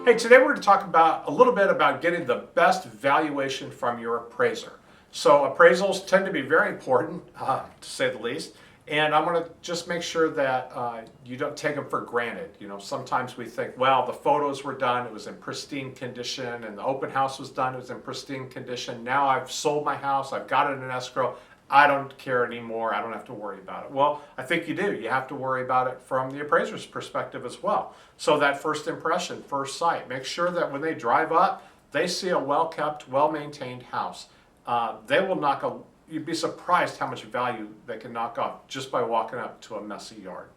Hey, today we're going to talk about a little bit about getting the best valuation from your appraiser. So appraisals tend to be very important, to say the least, and I want to just make sure that you don't take them for granted. You know, sometimes we think, well, the photos were done, it was in pristine condition, and the open house was done, it was in pristine condition. Now I've sold my house, I've got it in escrow, I don't care anymore, I don't have to worry about it. Well, I think you do. You have to worry about it from the appraiser's perspective as well. So that first impression, first sight, make sure that when they drive up, they see a well-kept, well-maintained house. They will knock a, you'd be surprised how much value they can knock off just by walking up to a messy yard.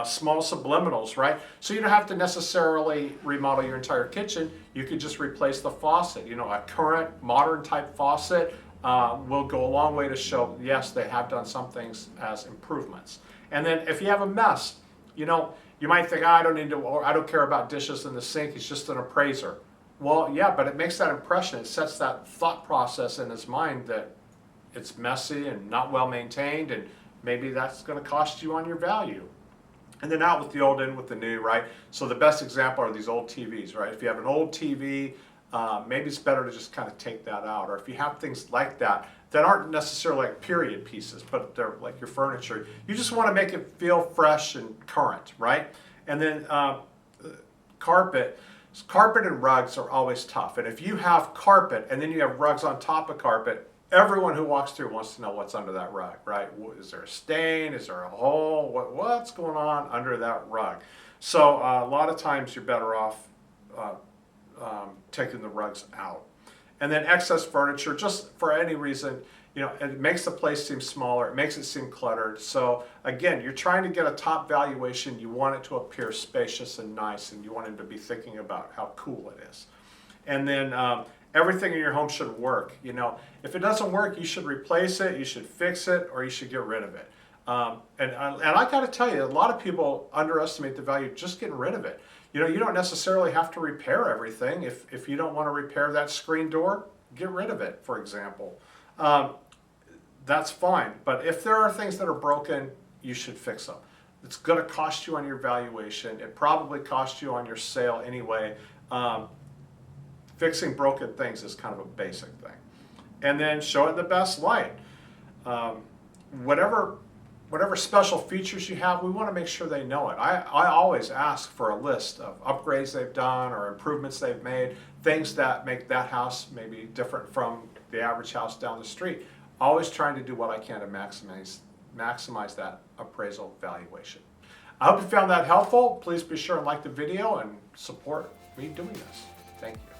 Small subliminals, right? So you don't have to necessarily remodel your entire kitchen. You could just replace the faucet. You know, a current modern type faucet will go a long way to show, yes, they have done some things as improvements. And then if you have a mess, you know, you might think, I don't need to, or I don't care about dishes in the sink, it's just an appraiser. Well, yeah, but it makes that impression, it sets that thought process in his mind that it's messy and not well maintained, and maybe that's going to cost you on your value. And then out with the old, in with the new, right? So the best example are these old TVs, right? If you have an old TV, maybe it's better to just kind of take that out. Or if you have things like that that aren't necessarily like period pieces, but they're like your furniture, you just want to make it feel fresh and current, right? And then carpet and rugs are always tough. And if you have carpet and then you have rugs on top of carpet, everyone who walks through wants to know what's under that rug, right? Is there a stain? Is there a hole? What's going on under that rug? So a lot of times you're better off taking the rugs out. And then excess furniture, just for any reason, you know, it makes the place seem smaller, it makes it seem cluttered. So again, you're trying to get a top valuation, you want it to appear spacious and nice, and you want him to be thinking about how cool it is. And then everything in your home should work. You know, if it doesn't work, you should replace it, you should fix it, or you should get rid of it. And I got to tell you, a lot of people underestimate the value of just getting rid of it. You know, you don't necessarily have to repair everything. If you don't want to repair that screen door, get rid of it, for example. That's fine. But if there are things that are broken, you should fix them. It's going to cost you on your valuation. It probably cost you on your sale anyway. Fixing broken things is kind of a basic thing. And then show it in the best light. Whatever special features you have, we want to make sure they know it. I always ask for a list of upgrades they've done or improvements they've made, things that make that house maybe different from the average house down the street. Always trying to do what I can to maximize that appraisal valuation. I hope you found that helpful. Please be sure and like the video and support me doing this. Thank you.